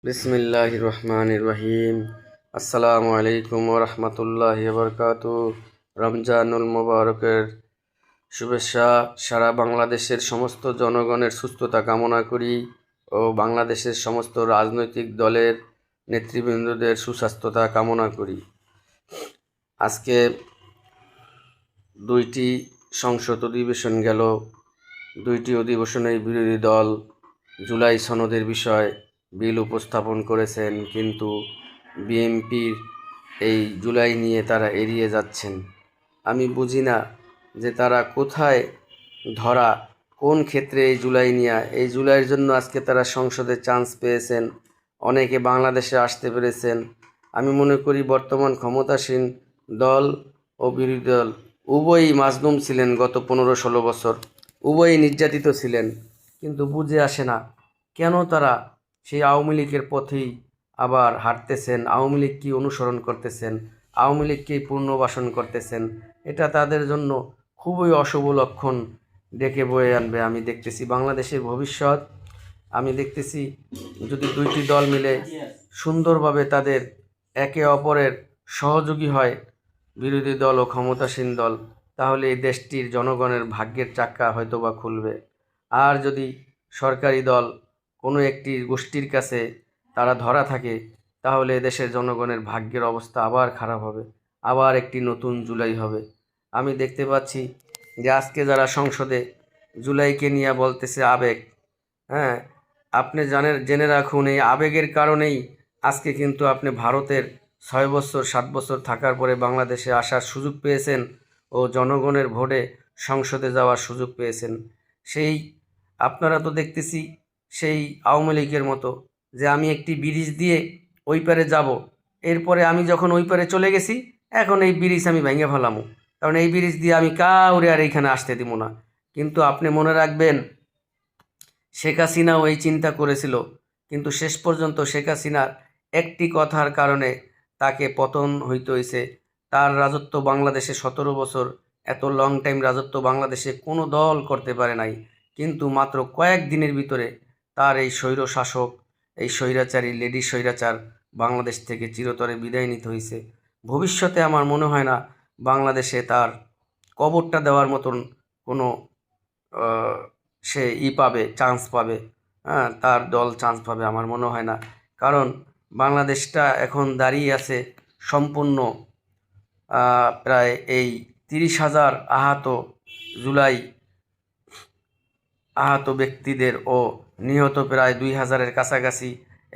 বিসমিল্লাহির রহমানির রহিম। আসসালামু আলাইকুম ওয়া রাহমাতুল্লাহি ওয়া বারাকাতুহু। রমজানুল মুবারকের শুভেচ্ছা। সারা বাংলাদেশের সমস্ত জনগণের সুস্থতা কামনা করি ও বাংলাদেশের সমস্ত রাজনৈতিক দলের নেতৃবৃন্দদের সুস্বাস্থ্যতা কামনা করি। আজকে দুইটি সংসদ অধিবেশন গেল। দুইটি অধিবেশনেই বিরোধী দল জুলাই সনদের বিষয় বিল উপস্থাপন করেছেন, কিন্তু বিএনপির এই জুলাই নিয়ে তারা এড়িয়ে যাচ্ছেন। আমি বুঝি না যে তারা কোথায় ধরা, কোন ক্ষেত্রে এই জুলাইয়ের জন্য আজকে তারা সংসদে চান্স পেয়েছেন, অনেকে বাংলাদেশে আসতে পেরেছেন। আমি মনে করি বর্তমান ক্ষমতাসীন দল ও বিরোধী দল উভয়ই মাজলুম ছিলেন। গত 15-16 বছর উভয়ই নির্যাতিত ছিলেন, কিন্তু বুঝে আসে না কেন তারা সেই আওয়ামী লীগের পথেই আবার হাঁটতেছেন, আওয়ামী লীগকে অনুসরণ করতেছেন, আওয়ামী লীগকেই পুনর্বাসন করতেছেন। এটা তাদের জন্য খুবই অশুভ লক্ষণ ডেকে বয়ে আনবে। আমি দেখতেছি বাংলাদেশের ভবিষ্যৎ, আমি দেখতেছি যদি দুইটি দল মিলে সুন্দরভাবে তাদের একে অপরের সহযোগী হয়, বিরোধী দল ও ক্ষমতাসীন দল, তাহলে এই দেশটির জনগণের ভাগ্যের চাকা হয়তোবা খুলবে। আর যদি সরকারি দল কোনো একটি গোষ্ঠীর কাছে তারা ধরা থাকে, তাহলে দেশের জনগণের ভাগ্যের অবস্থা আবার খারাপ হবে, আবার একটি নতুন জুলাই হবে। আমি দেখতে পাচ্ছি যে আজকে যারা সংসদে জুলাইকে নিয়ে বলতেছে আবেগ, হ্যাঁ, আপনি জেনে রাখুন এই আবেগের কারণেই আজকে কিন্তু আপনি ভারতের 6 বছর 7 বছর থাকার পরে বাংলাদেশে আসার সুযোগ পেয়েছেন ও জনগণের ভোটে সংসদে যাওয়ার সুযোগ পেয়েছেন। সেই আপনারা তো দেখতেছি সেই আওয়ামী লীগের মতো যে আমি একটি ব্রিজ দিয়ে ওই পারে যাব, এরপরে আমি যখন ওই পারে চলে গেছি, এখন এই ব্রিজ আমি ভেঙে ফেলামো, কারণ এই ব্রিজ দিয়ে আমি কাউরে আর এইখানে আসতে দিব না। কিন্তু আপনি মনে রাখবেন শেখ হাসিনাও এই চিন্তা করেছিল, কিন্তু শেষ পর্যন্ত শেখ হাসিনার একটি কথার কারণে তাকে পতন হইতে হয়েছে। তার রাজত্ব বাংলাদেশে 17 বছর, এত লং টাইম রাজত্ব বাংলাদেশে কোনো দল করতে পারে নাই, কিন্তু মাত্র কয়েক দিনের ভিতরে তার এই স্বৈর শাসক, এই স্বৈরাচারী লেডি স্বৈরাচার বাংলাদেশ থেকে চিরতরে বিদায় নিতে হয়েছে। ভবিষ্যতে আমার মনে হয় না বাংলাদেশে তার কবরটা দেওয়ার মতন কোনো সে পাবে, চান্স পাবে, হ্যাঁ, তার দল চান্স পাবে আমার মনে হয় না। কারণ বাংলাদেশটা এখন দাঁড়িয়ে আছে সম্পূর্ণ প্রায় এই 30,000 জুলাই আহত ব্যক্তিদের ও নিহত প্রায় 2,000-এর কাছাকাছি